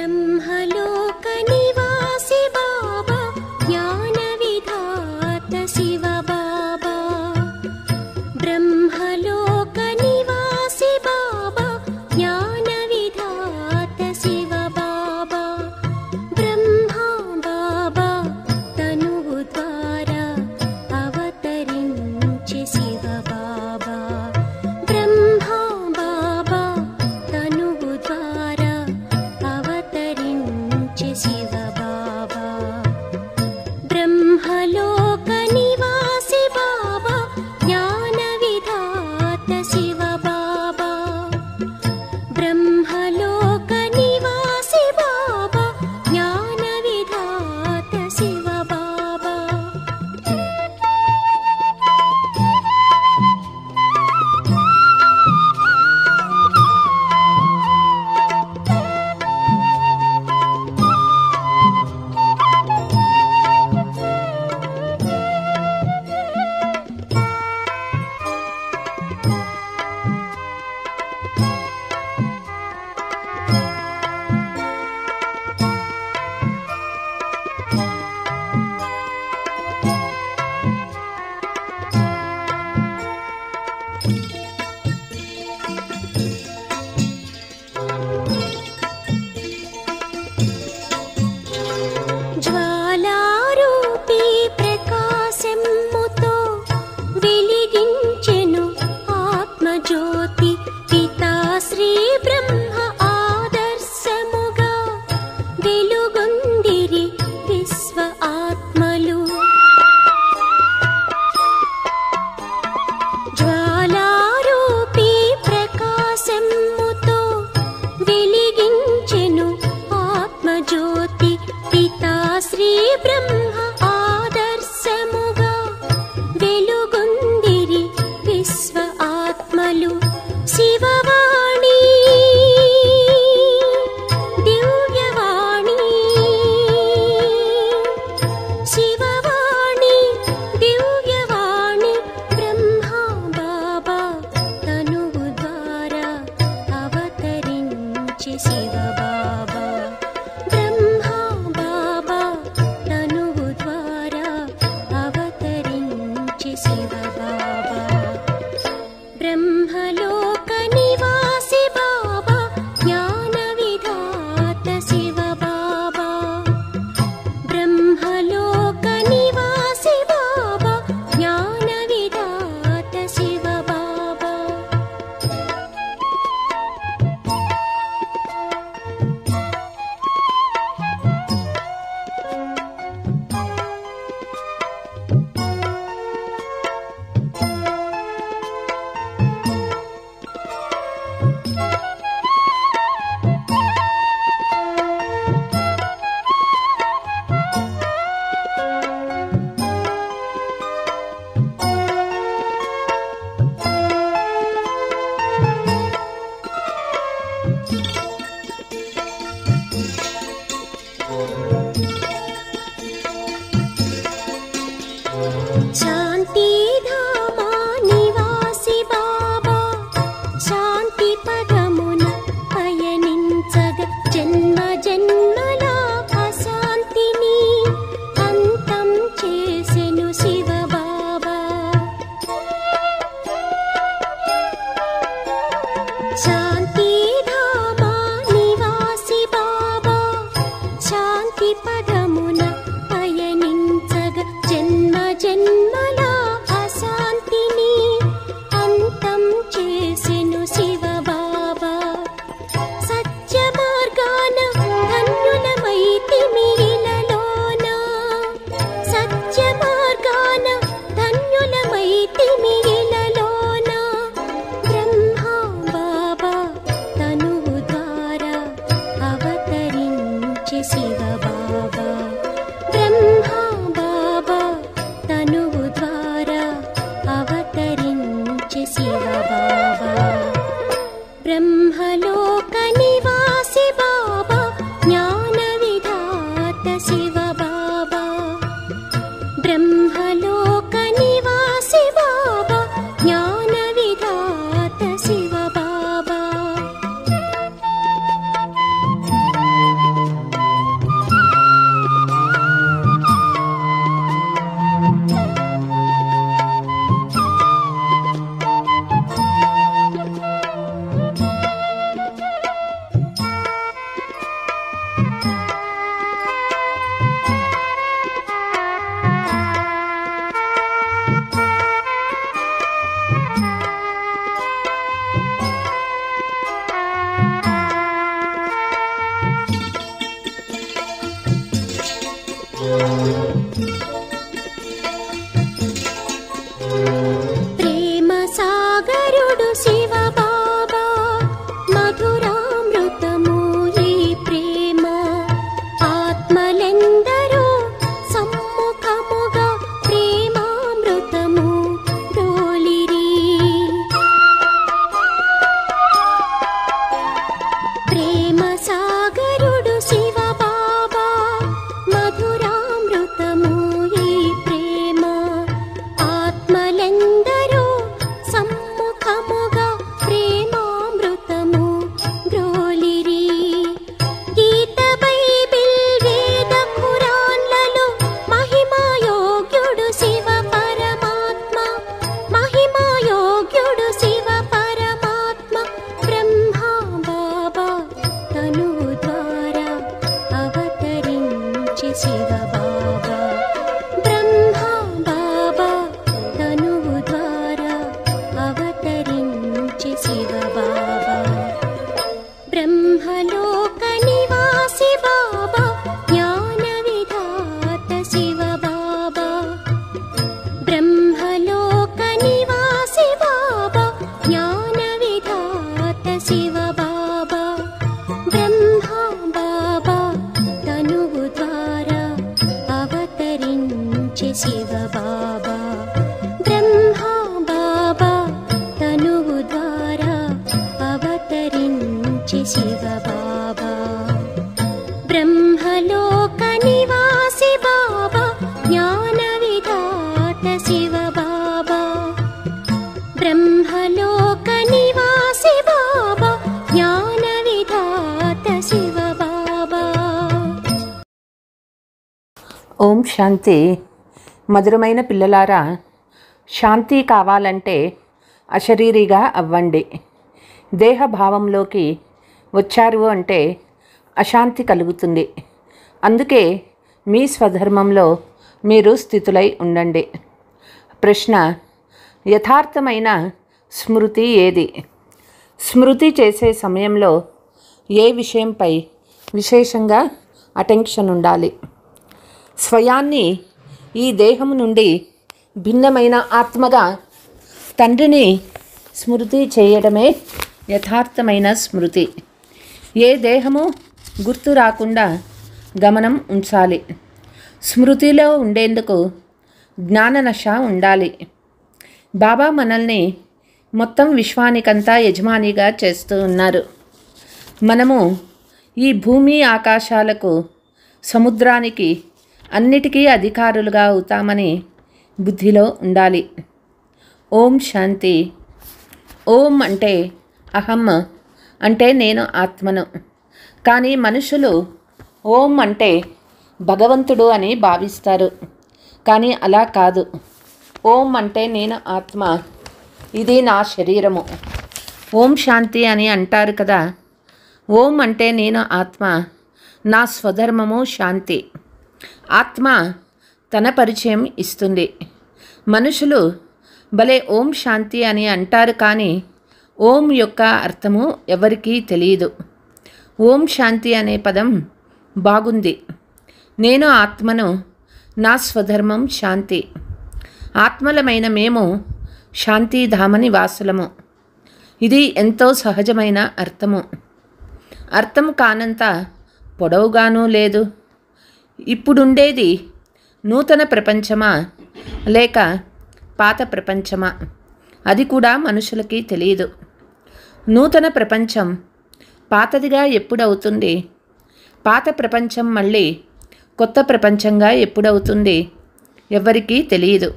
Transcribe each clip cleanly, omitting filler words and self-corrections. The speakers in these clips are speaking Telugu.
ब्रह्मलोक निवासी बाबा ज्ञान विधात शिव बाबा ब्रह्मलोक निवासी बाबा ज्ञान विधात शिव बाबा ब्रह्मा बाबा तनुవు द्वारा अवतरिंचे शिव बाबा ब्रह्मा बाबा तनुవు द्वारा अवतरिंचे शिव बाबा ब्रह्मलोक निवासी बाबा ज्ञान विधात शिव बाबा ब्रह्मलोक निवासी बाबा ज्ञान विधात शिव बाबा ज्वालारूपी प्रकाशमुतो వెలిగించెను ఆత్మజ్యోతి పితా శ్రీ బ్రహ్మ ఆదర్శముగా వెలుగొందిరి విశ్వ ఆత్మలు జ్వాలారూపీ ప్రకాశముతో వెలిగించెను ఆత్మజ్యోతి పితా శ్రీ బ్రహ్మ ఆదర్శముగా వెలుగొందిరి విశ్వ ఆత్మలు శివవాణి దివ్యవాణి శివవాణి దివ్యవాణి బ్రహ్మా బాబా తనువు ద్వారా అవతరించే శివ బాబా బ్రహ్మా బాబా తనువు ద్వారా అవతరించే శివ బాబా బ్రహ్మలోక నివాసి బాబా జ్ఞాన విధాత శివ బాబా బ్రహ్మలోక నివాసి బాబా జ్ఞాన విధాత శివ బాబా శాంతి ధామా నివాసి బాబా శాంతి పదమున పయనించగ జన్మ జన్మల అశాంతిని అంతం చేసెను శివ బాబా శాంతి ధామా నివాసి బాబా శాంతి పదమున పయనించగ జన్మ జన్మల అశాంతిని అంతం చేసెను శివ బాబా సత్య మార్గాన ధన్యులమైతిమి ఇలలోన సత్య మార్గాన ధన్యులమైతిమి ఇలలోన బ్రహ్మా బాబా తనువు ద్వారా అవతరించే శివ బాబా బ్రహ్మా బాబా తనువు ద్వారా అవతరించే శివ బాబా బ్రహ్మలోక నివాసి బాబా జ్ఞాన విధాత శివ బాబా బ్రహ్మలోక నివాసి బాబా జ్ఞాన విధాత శివ బాబా ప్రేమ సాగరుడు శివ బాబా మధురామృతము ఈ ప్రేమ ఆత్మలెందరూ సమ్ముఖముగా ప్రేమామృతము డోలిరి ప్రేమ సాగరుడు శివ బాబా మధురామృతము ఈ ప్రేమ ఆత్మలెందరూ సమ్ముఖముగా ప్రేమామృతము గ్రోలిరి గీత బైబిల్ వేద ఖురాన్లలో మహిమాయోగ్యుడు శివ పరమాత్మ మహిమాయోగ్యుడు శివ పరమాత్మ బ్రహ్మ బాబా తనువు ద్వారా అవతరించి శివ బాబా బ్రహ్మ బాబా తనువు ద్వారా అవతరించి శివ బాబా బ్రహ్మలోక నివాసి బాబా జ్ఞాన విధాత శివ బాబా బ్రహ్మలోక నివాసి బాబా జ్ఞాన విధాత శివ బాబా బ్రహ్మ బాబా తనువు ద్వారా అవతరించి శివ బాబా బ్రహ్మ బాబా తనువు ద్వారా అవతరించి శివ బాబా బ్రహ్మలోక నివాసి బాబా జ్ఞాన విధాత శివ బాబా బ్రహ్మలోక నివాసి బాబా జ్ఞాన విధాత శివ బాబా. ఓం శాంతి. మధురమైన పిల్లలారా, శాంతి కావాలంటే అశరీరిగా అవ్వండి. దేహభావంలోకి వచ్చారు అంటే అశాంతి కలుగుతుంది. అందుకే మీ స్వధర్మంలో మీరు స్థితులై ఉండండి. ప్రశ్న: యథార్థమైన స్మృతి ఏది? స్మృతి చేసే సమయంలో ఏ విషయంపై విశేషంగా అటెన్షన్ ఉండాలి? స్వయాన్ని ఈ దేహము నుండి భిన్నమైన ఆత్మగా తండ్రిని స్మృతి చేయడమే యథార్థమైన స్మృతి. ఏ దేహము గుర్తు రాకుండా గమనం ఉంచాలి. స్మృతిలో ఉండేందుకు జ్ఞాననశ ఉండాలి. బాబా మనల్ని మొత్తం విశ్వానికంతా యజమానిగా చేస్తూ ఉన్నారు. మనము ఈ భూమి ఆకాశాలకు సముద్రానికి అన్నిటికీ అధికారులుగా అవుతామని బుద్ధిలో ఉండాలి. ఓం శాంతి. ఓం అంటే అహం, అంటే నేను ఆత్మను. కానీ మనుషులు ఓం అంటే భగవంతుడు అని భావిస్తారు. కానీ అలా కాదు. ఓం అంటే నేను ఆత్మ, ఇది నా శరీరము. ఓం శాంతి అని అంటారు కదా. ఓం అంటే నేను ఆత్మ, నా స్వధర్మము శాంతి. ఆత్మ తన పరిచయం ఇస్తుంది. మనుషులు భలే ఓం శాంతి అని అంటారు, కానీ ఓం యొక్క అర్థము ఎవరికీ తెలియదు. ఓం శాంతి అనే పదం బాగుంది. నేను ఆత్మను, నా స్వధర్మం శాంతి. ఆత్మలమైన మేము శాంతిధామని వాసులము. ఇది ఎంతో సహజమైన అర్థము. అర్థం కానంత పొడవుగానూ లేదు. ఇప్పుడుండేది నూతన ప్రపంచమా లేక పాత ప్రపంచమా, అది కూడా మనుషులకి తెలియదు. నూతన ప్రపంచం పాతదిగా ఎప్పుడవుతుంది? పాత ప్రపంచం మళ్ళీ కొత్త ప్రపంచంగా ఎప్పుడవుతుంది? ఎవరికీ తెలియదు.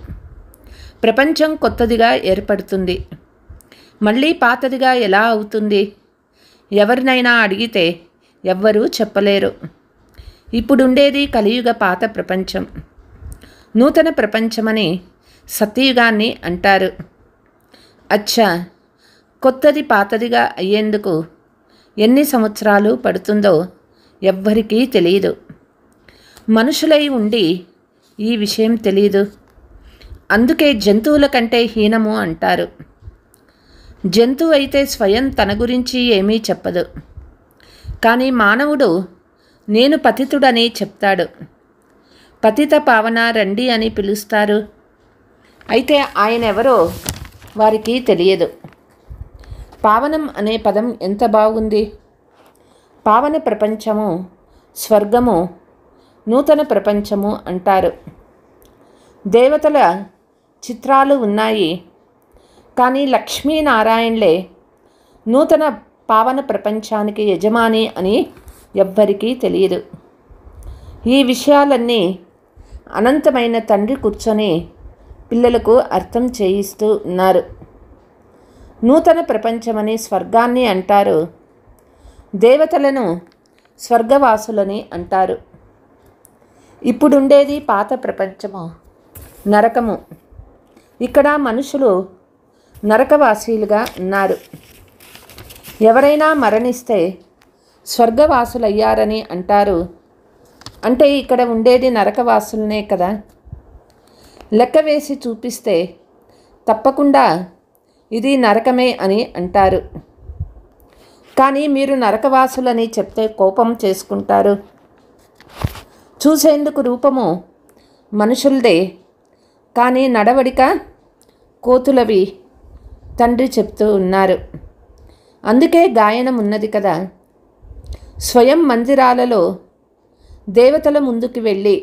ప్రపంచం కొత్తదిగా ఏర్పడుతుంది, మళ్ళీ పాతదిగా ఎలా అవుతుంది? ఎవరినైనా అడిగితే ఎవ్వరూ చెప్పలేరు. ఇప్పుడుండేది కలియుగ పాత ప్రపంచం. నూతన ప్రపంచమని సత్యయుగాన్ని అంటారు. అచ్చా, కొత్తది పాతదిగా అయ్యేందుకు ఎన్ని సంవత్సరాలు పడుతుందో ఎవ్వరికీ తెలియదు. మనుషులై ఉండి ఈ విషయం తెలియదు. అందుకే జంతువుల కంటే హీనము అంటారు. జంతువు అయితే స్వయం తన గురించి ఏమీ చెప్పదు. కానీ మానవుడు నేను పతితుడని చెప్తాడు. పతిత పావన రండి అని పిలుస్తారు. అయితే ఆయన ఎవరో వారికి తెలియదు. పావనం అనే పదం ఎంత బాగుంది. పావన ప్రపంచము, స్వర్గము, నూతన ప్రపంచము అంటారు. దేవతల చిత్రాలు ఉన్నాయి, కానీ లక్ష్మీనారాయణలే నూతన పావన ప్రపంచానికి యజమాని అని ఎవ్వరికీ తెలియదు. ఈ విషయాలన్నీ అనంతమైన తండ్రి కూర్చొని పిల్లలకు అర్థం చేయిస్తూ ఉన్నారు. నూతన ప్రపంచమని స్వర్గాన్ని అంటారు. దేవతలను స్వర్గవాసులని అంటారు. ఇప్పుడుండేది పాత ప్రపంచము, నరకము. ఇక్కడ మనుషులు నరకవాసీలుగా ఉన్నారు. ఎవరైనా మరణిస్తే స్వర్గవాసులయ్యారని అంటారు. అంటే ఇక్కడ ఉండేది నరకవాసులనే కదా. లెక్క వేసి చూపిస్తే తప్పకుండా ఇది నరకమే అని అంటారు. కానీ మీరు నరకవాసులని చెప్తే కోపం చేసుకుంటారు. చూసేందుకు రూపము మనుషులదే, కానీ నడవడిక కోతులవి తండ్రి చెప్తూ ఉన్నారు. అందుకే గాయనం ఉన్నది కదా. స్వయం మందిరాలలో దేవతల ముందుకు వెళ్ళి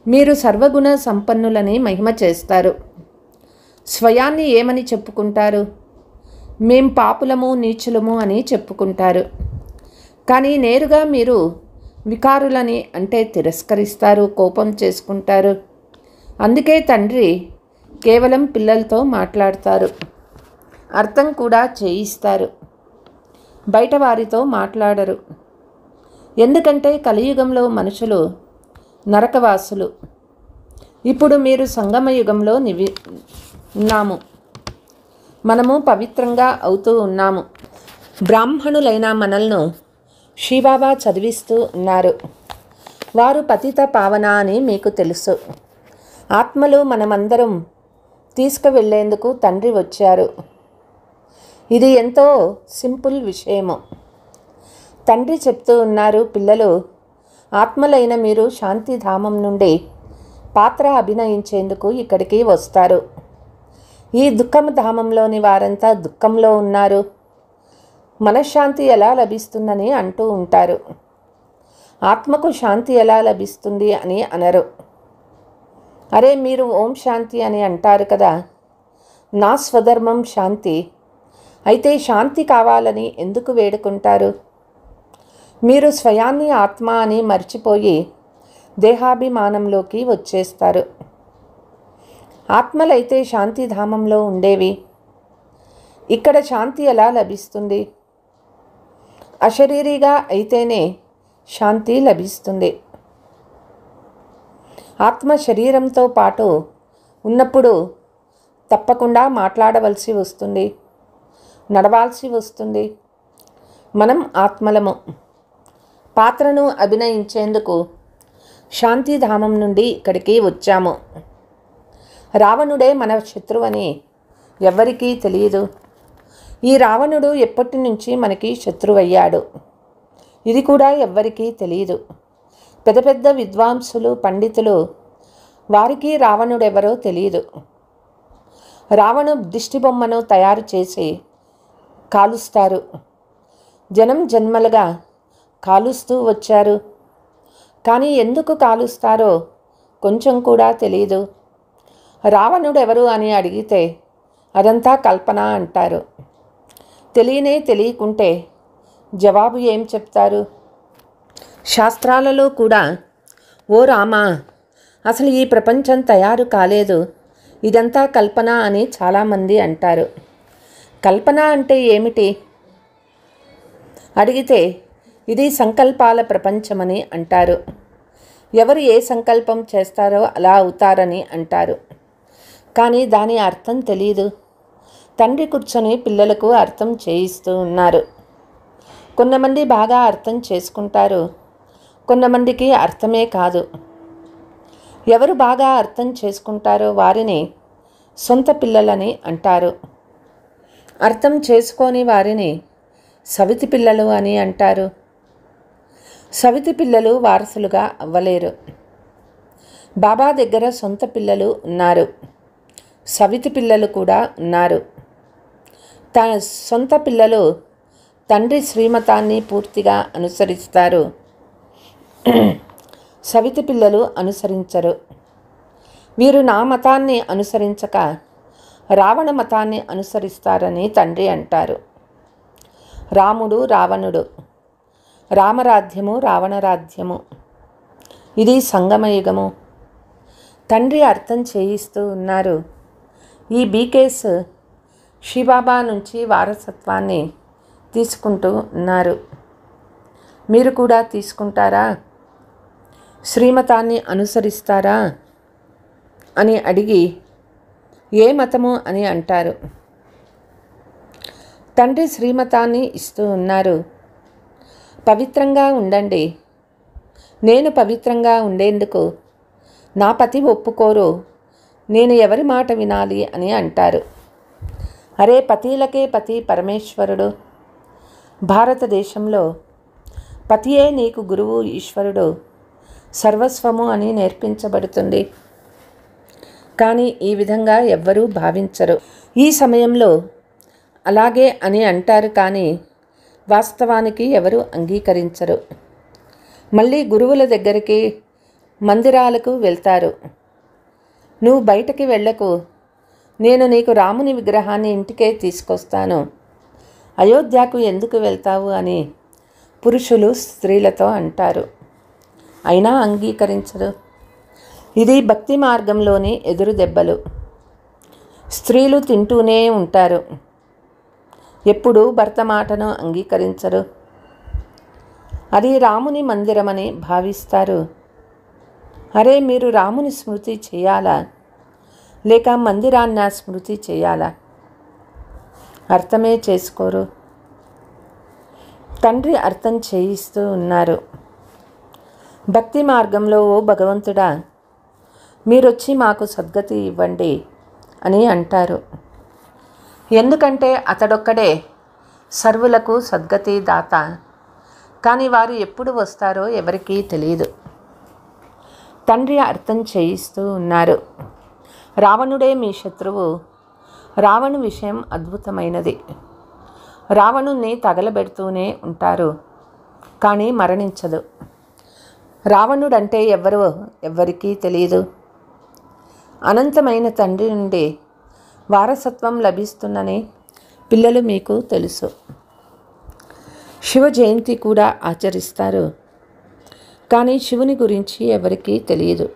మీరు సర్వగుణ సంపన్నులని మహిమ చేస్తారు. స్వయాన్ని ఏమని చెప్పుకుంటారు? మేం పాపులము, నీచులము అని చెప్పుకుంటారు. కానీ నేరుగా మీరు వికారులని అంటే తిరస్కరిస్తారు, కోపం చేసుకుంటారు. అందుకే తండ్రి కేవలం పిల్లలతో మాట్లాడతారు, అర్థం కూడా చేయిస్తారు. బయట వారితో మాట్లాడరు. ఎందుకంటే కలియుగంలో మనుషులు నరకవాసులు. ఇప్పుడు మీరు సంగమయుగంలో ఉన్నాము. మనము పవిత్రంగా అవుతూ ఉన్నాము. బ్రాహ్మణులైన మనల్ని శ్రీబాబా చదివిస్తూ ఉన్నారు. వారు పతిత పావన అని మీకు తెలుసు. ఆత్మలు మనమందరం తీసుకువెళ్లేందుకు తండ్రి వచ్చారు. ఇది ఎంతో సింపుల్ విషయము. తండ్రి చెప్తూ ఉన్నారు, పిల్లలు ఆత్మలైన మీరు శాంతిధామం నుండి పాత్ర అభినయించేందుకు ఇక్కడికి వస్తారు. ఈ దుఃఖధామంలోని వారంతా దుఃఖంలో ఉన్నారు. మనశ్శాంతి ఎలా లభిస్తుందని అంటూ ఉంటారు. ఆత్మకు శాంతి ఎలా లభిస్తుంది అని అనరు. అరే మీరు ఓం శాంతి అని అంటారు కదా. నా స్వధర్మం శాంతి. అయితే శాంతి కావాలని ఎందుకు వేడుకుంటారు? మీరు స్వయాన్ని ఆత్మ అని మర్చిపోయి దేహాభిమానంలోకి వచ్చేస్తారు. ఆత్మలైతే శాంతిధామంలో ఉండేవి. ఇక్కడ శాంతి ఎలా లభిస్తుంది? అశరీరిగా అయితేనే శాంతి లభిస్తుంది. ఆత్మ శరీరంతో పాటు ఉన్నప్పుడు తప్పకుండా మాట్లాడవలసి వస్తుంది, నడవాల్సి వస్తుంది. మనం ఆత్మలము. పాత్రను అభినయించేందుకు శాంతిధామం నుండి ఇక్కడికి వచ్చాము. రావణుడే మన శత్రువని ఎవ్వరికీ తెలియదు. ఈ రావణుడు ఎప్పటి నుంచి మనకి శత్రువయ్యాడు ఇది కూడా ఎవ్వరికీ తెలియదు. పెద్ద పెద్ద విద్వాంసులు, పండితులు, వారికి రావణుడెవరో తెలియదు. రావణు దిష్టిబొమ్మను తయారు చేసి కాలుస్తారు. జనం జన్మలుగా కాలుస్తూ వచ్చారు. కానీ ఎందుకు కాలుస్తారో కొంచెం కూడా తెలియదు. రావణుడెవరు అని అడిగితే అదంతా కల్పన అంటారు. తెలియకుంటే జవాబు ఏం చెప్తారు? శాస్త్రాలలో కూడా ఓ రామా, అసలు ఈ ప్రపంచం తయారు కాలేదు, ఇదంతా కల్పన అని చాలామంది అంటారు. కల్పన అంటే ఏమిటి అడిగితే ఇది సంకల్పాల ప్రపంచమని అంటారు. ఎవరు ఏ సంకల్పం చేస్తారో అలా అవుతారని అంటారు. కానీ దాని అర్థం తెలీదు. తండ్రి కూర్చొని పిల్లలకు అర్థం చేయిస్తూ ఉన్నారు. కొంతమంది బాగా అర్థం చేసుకుంటారు, కొంతమందికి అర్థమే కాదు. ఎవరు బాగా అర్థం చేసుకుంటారో వారిని సొంత పిల్లలని అంటారు. అర్థం చేసుకోని వారిని సవితి పిల్లలు అని అంటారు. సవితి పిల్లలు వారసులుగా అవ్వలేరు. బాబా దగ్గర సొంత పిల్లలు ఉన్నారు, సవితి పిల్లలు కూడా ఉన్నారు. తన సొంత పిల్లలు తండ్రి శ్రీమతాన్ని పూర్తిగా అనుసరిస్తారు, సవితి పిల్లలు అనుసరించరు. వీరు నా మతాన్ని అనుసరించక రావణ మతాన్ని అనుసరిస్తారని తండ్రి అంటారు. రాముడు రావణుడు, రామరాజ్యము రావణరాజ్యము, ఇది సంగమయుగము. తండ్రి అర్థం చేయిస్తూ ఉన్నారు. ఈ బీకేస్ శివబాబా నుంచి వారసత్వాన్ని తీసుకుంటూ ఉన్నారు. మీరు కూడా తీసుకుంటారా? శ్రీమతాన్ని అనుసరిస్తారా అని అడిగి ఏ మతము అని అంటారు. తండ్రి శ్రీమతాన్ని ఇస్తూ ఉన్నారు. పవిత్రంగా ఉండండి. నేను పవిత్రంగా ఉండేందుకు నా పతి ఒప్పుకోరు, నేను ఎవరి మాట వినాలి అని అంటారు. అరే పతిలకే పతి పరమేశ్వరుడు. భారతదేశంలో పతియే నీకు గురువు, ఈశ్వరుడు, సర్వస్వము అని నేర్పించబడుతుంది. కానీ ఈ విధంగా ఎవ్వరూ భావించరు. ఈ సమయంలో అలాగే అని అంటారు, కానీ వాస్తవానికి ఎవరు అంగీకరించరు. మళ్ళీ గురువుల దగ్గరికి, మందిరాలకు వెళ్తారు. నువ్వు బయటకి వెళ్ళకు, నేను నీకు రాముని విగ్రహాన్ని ఇంటికే తీసుకొస్తాను, అయోధ్యకు ఎందుకు వెళ్తావు అని పురుషులు స్త్రీలతో అంటారు. అయినా అంగీకరించరు. ఇది భక్తి మార్గంలోని ఎదురు దెబ్బలు. స్త్రీలు తింటూనే ఉంటారు, ఎప్పుడూ భర్త మాటను అంగీకరించరు. అది రాముని మందిరమని భావిస్తారు. అరే మీరు రాముని స్మృతి చేయాలా లేక మందిరాన్ని స్మృతి చేయాలా? అర్థమే చేసుకోరు. తండ్రి అర్థం చేయిస్తూ ఉన్నారు. భక్తి మార్గంలో ఓ భగవంతుడా, మీరొచ్చి మాకు సద్గతి ఇవ్వండి అని అంటారు. ఎందుకంటే అతడొక్కడే సర్వులకు సద్గతి దాత. కానీ వారు ఎప్పుడు వస్తారో ఎవరికీ తెలియదు. తండ్రి అర్థం చేయిస్తూ ఉన్నారు. రావణుడే మీ శత్రువు. రావణు విషయం అద్భుతమైనది. రావణుణ్ణి తగలబెడుతూనే ఉంటారు, కానీ మరణించదు. రావణుడంటే ఎవ్వరికీ తెలియదు. అనంతమైన తండ్రి నుండి వారసత్వం లభిస్తుందని పిల్లలు మీకు తెలుసు. శివ జయంతి కూడా ఆచరిస్తారు, కానీ శివుని గురించి ఎవరికీ తెలియదు.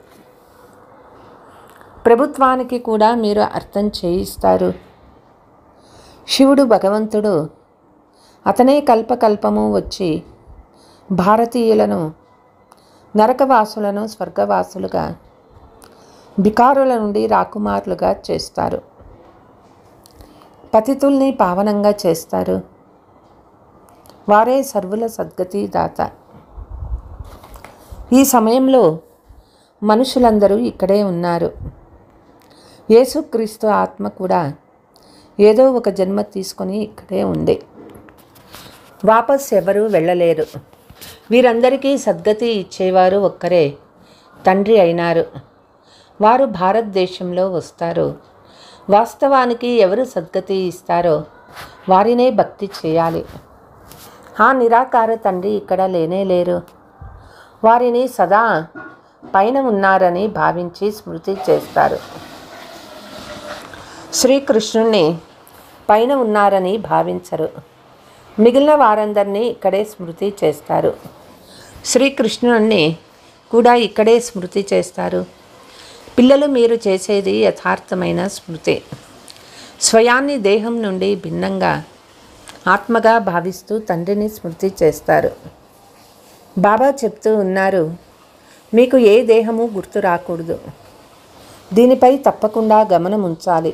ప్రభుత్వానికి కూడా మీరు అర్థం చేయిస్తారు. శివుడు భగవంతుడు. అతనే కల్పకల్పము వచ్చి భారతీయులను, నరకవాసులను స్వర్గవాసులుగా, బికారుల నుండి రాకుమారులుగా చేస్తారు. పతితుల్ని పావనంగా చేస్తారు. వారే సర్వుల సద్గతి దాత. ఈ సమయంలో మనుషులందరూ ఇక్కడే ఉన్నారు. యేసుక్రీస్తు ఆత్మ కూడా ఏదో ఒక జన్మ తీసుకొని ఇక్కడే ఉంది. వాపస్ ఎవరూ వెళ్ళలేరు. వీరందరికీ సద్గతి ఇచ్చేవారు ఒక్కరే, తండ్రి అయినారు. వారు భారతదేశంలో వస్తారు. వాస్తవానికి ఎవరు సద్గతి ఇస్తారో వారినే భక్తి చేయాలి. ఆ నిరాకార తండ్రి ఇక్కడ లేనే లేరు. వారిని సదా పైన ఉన్నారని భావించి స్మృతి చేస్తారు. శ్రీకృష్ణుణ్ణి పైన ఉన్నారని భావించరు. మిగిలిన వారందరినీ ఇక్కడే స్మృతి చేస్తారు. శ్రీకృష్ణుణ్ణి కూడా ఇక్కడే స్మృతి చేస్తారు. పిల్లలు మీరు చేసేది యథార్థమైన స్మృతి. స్వయాన్ని దేహం నుండి భిన్నంగా ఆత్మగా భావిస్తూ తండ్రిని స్మృతి చేస్తారు. బాబా చెప్తూ ఉన్నారు, మీకు ఏ దేహము గుర్తు రాకూడదు. దీనిపై తప్పకుండా గమనం ఉంచాలి.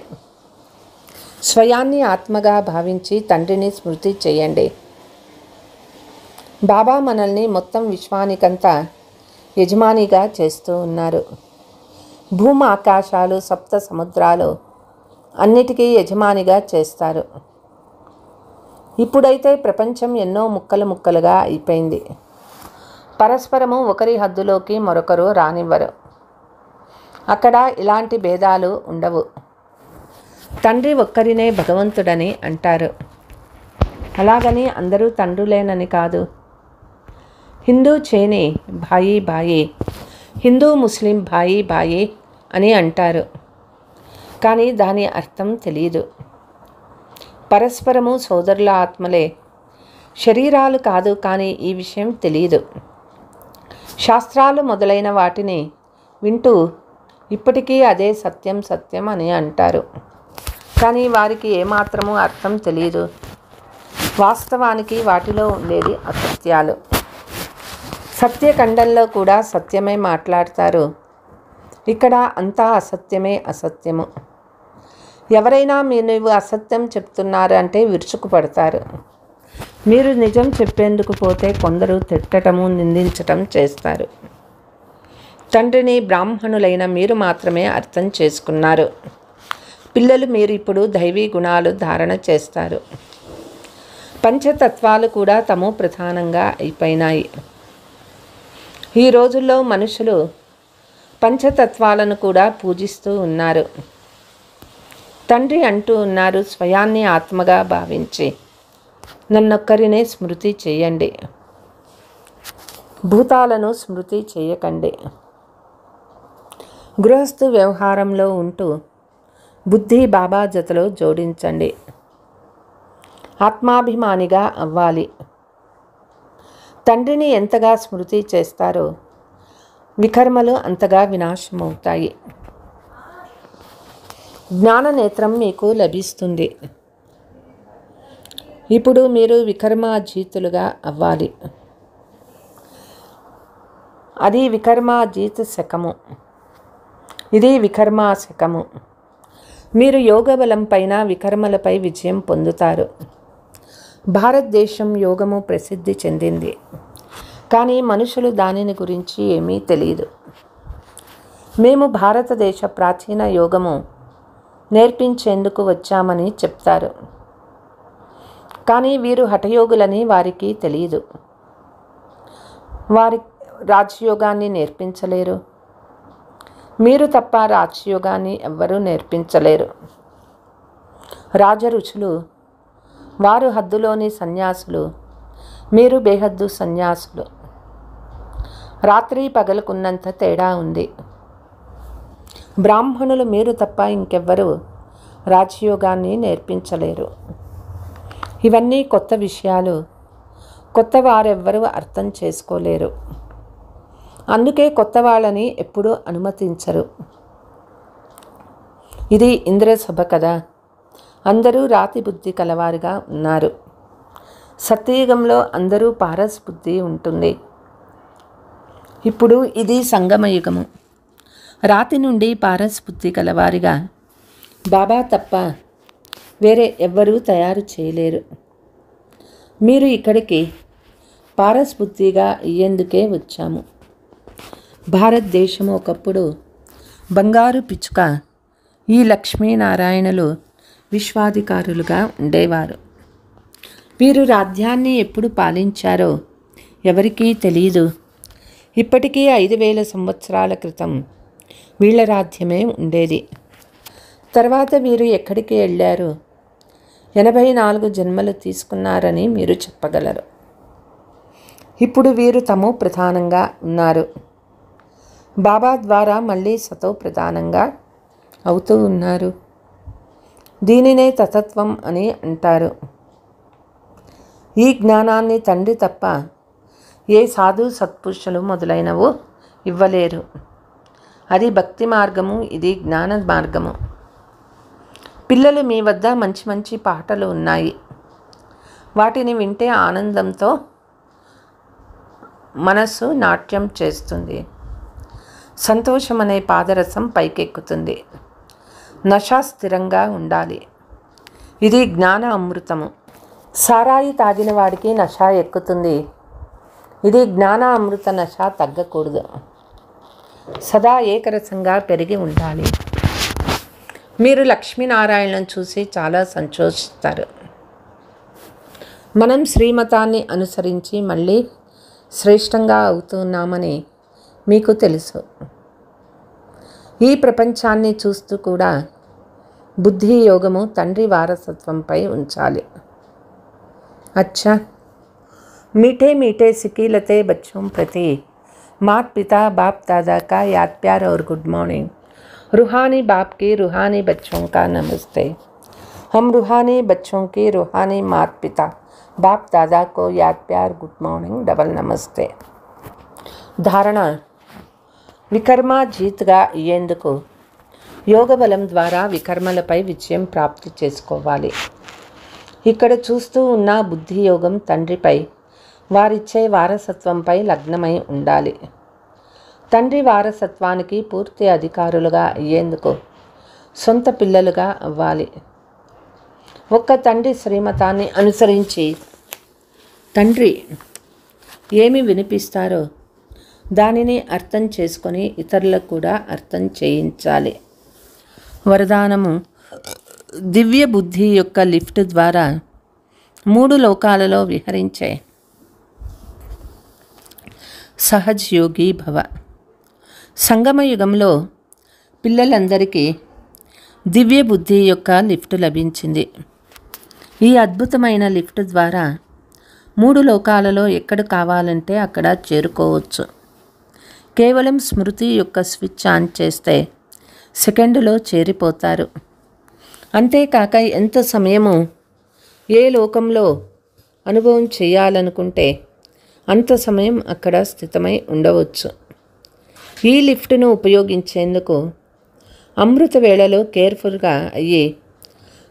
స్వయాన్ని ఆత్మగా భావించి తండ్రిని స్మృతి చేయండి. బాబా మనల్ని మొత్తం విశ్వానికంతా యజమానిగా చేస్తూ ఉన్నారు. భూమి, ఆకాశాలు, సప్త సముద్రాలు అన్నిటికీ యజమానిగా చేస్తారు. ఇప్పుడైతే ప్రపంచం ఎన్నో ముక్కలు ముక్కలుగా అయిపోయింది. పరస్పరము ఒకరి హద్దులోకి మరొకరు రానివ్వరు. అక్కడ ఇలాంటి భేదాలు ఉండవు. తండ్రి ఒక్కరినే భగవంతుడని అంటారు. అలాగని అందరూ తండ్రులేనని కాదు. హిందూ చేని భాయి భాయి, హిందూ ముస్లిం భాయి భాయి అని అంటారు. కానీ దాని అర్థం తెలియదు. పరస్పరము సోదరుల ఆత్మలే, శరీరాలు కాదు. కానీ ఈ విషయం తెలియదు. శాస్త్రాలు మొదలైన వాటిని వింటూ ఇప్పటికీ అదే సత్యం సత్యం అని అంటారు. కానీ వారికి ఏమాత్రమూ అర్థం తెలియదు. వాస్తవానికి వాటిలో ఉండేది అసత్యాలు. సత్యఖండంలో కూడా సత్యమే మాట్లాడతారు. ఇక్కడ అంతా అసత్యమే అసత్యము. ఎవరైనా మీరు అసత్యం చెప్తున్నారు అంటే విరుచుకుపడతారు. మీరు నిజం చెప్పేందుకు పోతే కొందరు తిట్టటము నిందించటం చేస్తారు. తండ్రిని బ్రాహ్మణులైన మీరు మాత్రమే అర్థం చేసుకున్నారు. పిల్లలు మీరు ఇప్పుడు దైవీ గుణాలు ధారణ చేస్తారు. పంచతత్వాలు కూడా తమో ప్రధానంగా అయిపోయినాయి. ఈ రోజుల్లో మనుషులు పంచతత్వాలను కూడా పూజిస్తూ ఉన్నారు. తండ్రి అంటూ ఉన్నారు, స్వయాన్ని ఆత్మగా భావించి నన్నొక్కరినే స్మృతి చేయండి, భూతాలను స్మృతి చేయకండి. గృహస్థు వ్యవహారంలో ఉంటూ బుద్ధి బాబా జతలో జోడించండి. ఆత్మాభిమానిగా అవ్వాలి. తండ్రిని ఎంతగా స్మృతి చేస్తారో వికర్మలు అంతగా వినాశమవుతాయి. జ్ఞాననేత్రం మీకు లభిస్తుంది. ఇప్పుడు మీరు వికర్మాజీతులుగా అవ్వాలి. అది వికర్మాజీత శకము, ఇది వికర్మా శకము. మీరు యోగ బలం పైన వికర్మలపై విజయం పొందుతారు. భారతదేశం యోగము ప్రసిద్ధి చెందింది. కానీ మనుషులు దానిని గురించి ఏమీ తెలియదు. మేము భారతదేశ ప్రాచీన యోగము నేర్పించేందుకు వచ్చామని చెప్తారు. కానీ వీరు హఠయోగులని వారికి తెలియదు. వారి రాజయోగాన్ని నేర్పించలేరు. మీరు తప్ప రాజయోగాన్ని ఎవ్వరూ నేర్పించలేరు. రాజరుచులు, వారు హద్దులోని సన్యాసులు, మీరు బేహద్దు సన్యాసులు. రాత్రి పగలుకున్నంత తేడా ఉంది. బ్రాహ్మణులు మీరు తప్ప ఇంకెవ్వరూ రాజయోగాన్ని నేర్పించలేరు. ఇవన్నీ కొత్త విషయాలు. కొత్త వారెవ్వరూ అర్థం చేసుకోలేరు. అందుకే కొత్త వాళ్ళని ఎప్పుడూ అనుమతించరు. ఇది ఇంద్రసభ కదా. అందరూ రాతి బుద్ధి కలవారుగా ఉన్నారు. సత్యయుగంలో అందరూ పారస్ బుద్ధి ఉంటుంది. ఇప్పుడు ఇది సంగమయుగము. రాతి నుండి పారస్ బుద్ధి కలవారిగా బాబా తప్ప వేరే ఎవ్వరూ తయారు చేయలేరు. మీరు ఇక్కడికి పారస్ బుద్ధిగా అయ్యేందుకే వచ్చాము. భారతదేశము ఒకప్పుడు బంగారు పిచ్చుక. ఈ లక్ష్మీనారాయణలు విశ్వాధికారులుగా ఉండేవారు. వీరు రాజ్యాన్ని ఎప్పుడు పాలించారో ఎవరికీ తెలియదు. ఇప్పటికీ 5000 సంవత్సరాల క్రితం వీళ్ళ రాజ్యమే ఉండేది. తర్వాత వీరు ఎక్కడికి వెళ్ళారు? 84 జన్మలు తీసుకున్నారని మీరు చెప్పగలరు. ఇప్పుడు వీరు తమో ప్రధానంగా ఉన్నారు. బాబా ద్వారా మళ్ళీ సతో ప్రధానంగా అవుతూ ఉన్నారు. దీనినే తతత్వం అని అంటారు. ఈ జ్ఞానాన్ని తండ్రి తప్ప ఏ సాధు సత్పురుషులు మొదలైనవో ఇవ్వలేరు. అది భక్తి మార్గము, ఇది జ్ఞాన మార్గము. పిల్లలు, మీ వద్ద మంచి మంచి పాటలు ఉన్నాయి. వాటిని వింటే ఆనందంతో మనస్సు నాట్యం చేస్తుంది. సంతోషం అనే పాదరసం పైకెక్కుతుంది. నశ స్థిరంగా ఉండాలి. ఇది జ్ఞాన అమృతము. సారాయి తాగిన వాడికి నశ ఎక్కుతుంది. ఇది జ్ఞాన అమృత. నశ తగ్గకూడదు. సదా ఏకరసంగా పెరిగి ఉండాలి. మీరు లక్ష్మీనారాయణను చూసి చాలా సంతోషిస్తారు. మనం శ్రీమతాన్ని అనుసరించి మళ్ళీ శ్రేష్టంగా అవుతున్నామని మీకు తెలుసు. ఈ ప్రపంచాన్ని చూస్తూ కూడా బుద్ధి యోగము తండ్రి వారసత్వంపై ఉంచాలి. అచ్చా, मीठे मीठे सिकीलते बच्चों प्रति मात पिता बाप दादा का याद प्यार और गुड मॉर्निंग. रूहानी बाप की रूहानी बच्चों का नमस्ते. हम रूहानी बच्चों की रूहानी मात पिता बाप दादा को याद प्यार गुड मॉर्निंग डबल नमस्ते. ధారణ: వికర్మ జీత్గా అయ్యేందుకు యోగ బలం ద్వారా వికర్మలపై విజయం ప్రాప్తి చేసుకోవాలి. ఇక్కడ చూస్తూ ఉన్న బుద్ధి యోగం తండ్రిపై, వారిచ్చే వారసత్వంపై లగ్నమై ఉండాలి. తండ్రి వారసత్వానికి పూర్తి అధికారులుగా అయ్యేందుకు సొంత పిల్లలుగా అవ్వాలి. ఒక్క తండ్రి శ్రీమతాన్ని అనుసరించి తండ్రి ఏమి వినిపిస్తారో దానిని అర్థం చేసుకొని ఇతరులకు కూడా అర్థం చేయించాలి. వరదానము: దివ్య బుద్ధి యొక్క లిఫ్ట్ ద్వారా 3 లోకాలలో విహరించే సహజ్ యోగి భవ. సంగమ యుగంలో పిల్లలందరికీ దివ్య బుద్ధి యొక్క లిఫ్ట్ లభించింది. ఈ అద్భుతమైన లిఫ్ట్ ద్వారా 3 లోకాలలో ఎక్కడ కావాలంటే అక్కడ చేరుకోవచ్చు. కేవలం స్మృతి యొక్క స్విచ్ ఆన్ చేస్తే సెకండ్లో చేరిపోతారు. అంతేకాక ఎంత సమయము ఏ లోకంలో అనుభవం చేయాలనుకుంటే అంత సమయం అక్కడ స్థితమై ఉండవచ్చు. ఈ లిఫ్ట్ను ఉపయోగించేందుకు అమృత వేళలో కేర్ఫుల్గా అయ్యి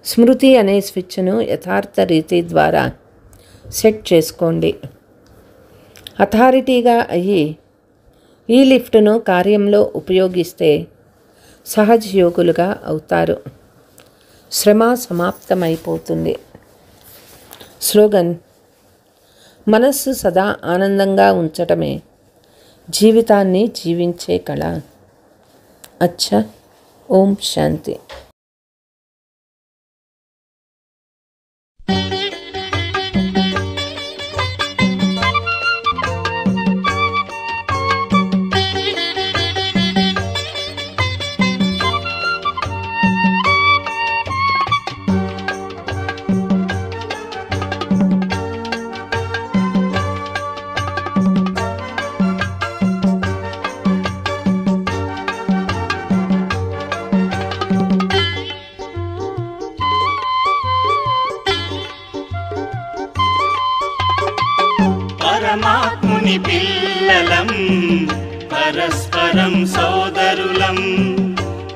స్మృతి అనే స్విచ్ను యథార్థ రీతి ద్వారా సెట్ చేసుకోండి. అథారిటీగా అయ్యి ఈ లిఫ్ట్ను కార్యంలో ఉపయోగిస్తే సహజ యోగులుగా అవుతారు. శ్రమ సమాప్తమైపోతుంది. స్లోగన్: మనస్సు సదా ఆనందంగా ఉంచటమే జీవితాన్ని జీవించే కళ. అచ్చా, ఓం శాంతి. పరమాత్ముని పిల్లలం, పరస్పరం సోదరులం.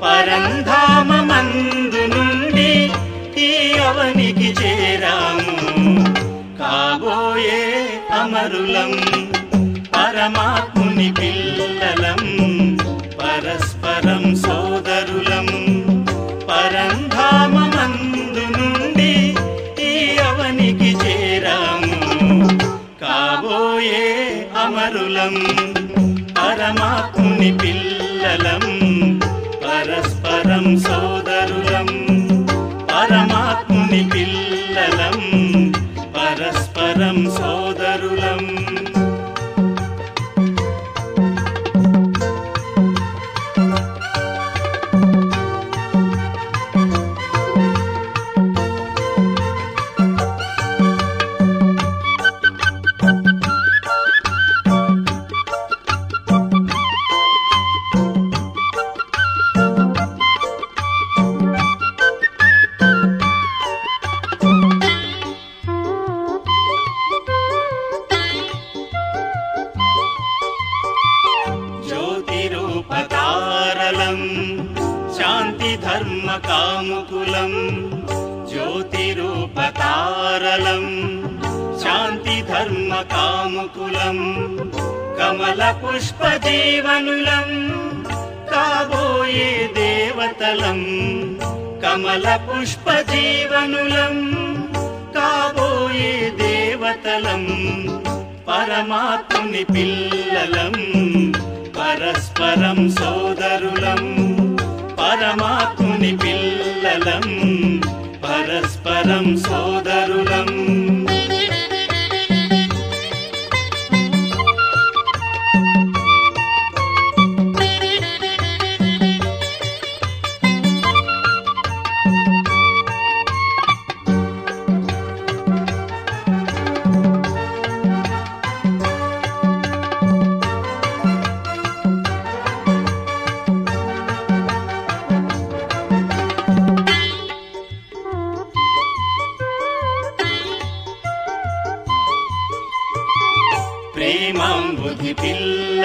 పరంధామమందు నుండి ఈ అవనికి చేరాము, కాబోయే అమరులం. పరమాత్ముని పిల్లలం, పరస్పరం సోదరులం. పరంధామమందు నుండి ఈ అవనికి చేరాము, కాబోయే అమరులం. పరమాత్ముని పిల్లలం, పరస్పరం సోదరులం. పరమాత్ముని పిల్లలం, పరస్పరం సోదరులం. జ్యోతిరూపతారలం, శాంతి ధర్మ కాముకులం. జ్యోతిరూపతారలం, శాంతి ధర్మ కాముకులం. కమల పుష్ప జీవనులం, కాబోయే దేవతలం. కమల పుష్ప జీవనులం, కాబోయే దేవతలం. పరమాత్ముని పిల్లలం, పరస్పరం సోదరులం. పరమాత్ముని పిల్లలం, పరస్పరం సోదరులం.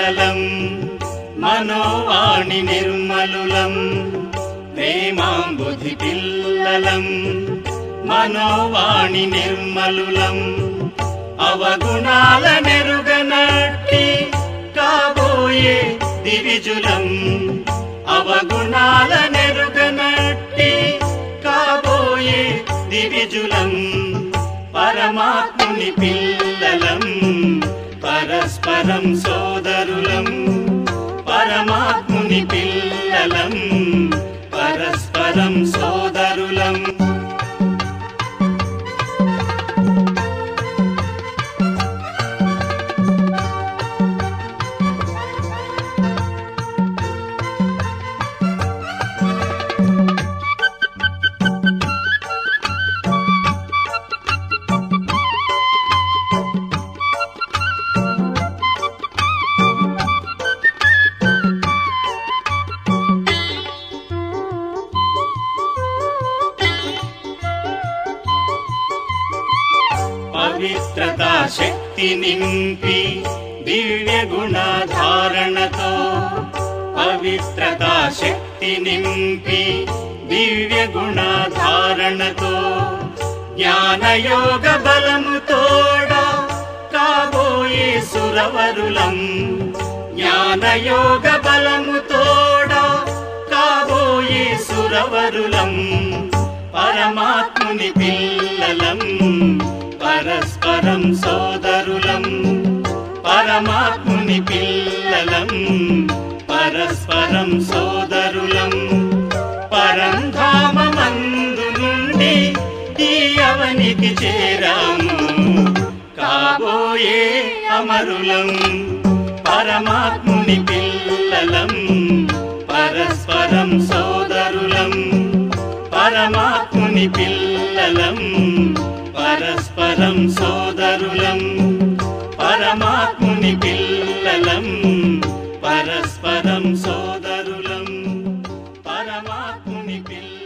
పిల్లలం మనోవాణి నిర్మలులం ప్రేమాంబుధి పిల్లలం మనోవాణి నిర్మలులం అవగుణాల నెరుగనట్టి కాబోయే దివిజులం అవగుణాల నెరుగనట్టి కాబోయే దివిజులం పరమాత్ముని పిల్లలం పరస్పరం సోదరులం పరమాత్ముని పిల్లలం పరస్పరం సోదరులం పవిత్రతా శక్తి నింపి దివ్య గుణధారణతో పవిత్రతా శక్తి నింపి దివ్య గుణధారణతో జ్ఞానయోగ బలము తోడా కాబోయే సురవరులం జ్ఞానయోగ బలము తోడా కాబోయే సురవరులం పరమాత్ముని పిల్లలం పరస్పరం సోదరులం పరమాత్ముని పిల్లలం పరస్పరం సోదరులం పరంధామమందు నుండి ఈ అవనికి చేరాము కాబోయే అమరులం పరమాత్ముని పిల్లలం పరస్పరం సోదరులం పరమాత్ముని పిల్లలం పరస్పరం సోదరులం పరమాత్ముని పిల్లలం పరస్పరం సోదరులం పరమాత్ముని పిల్లలం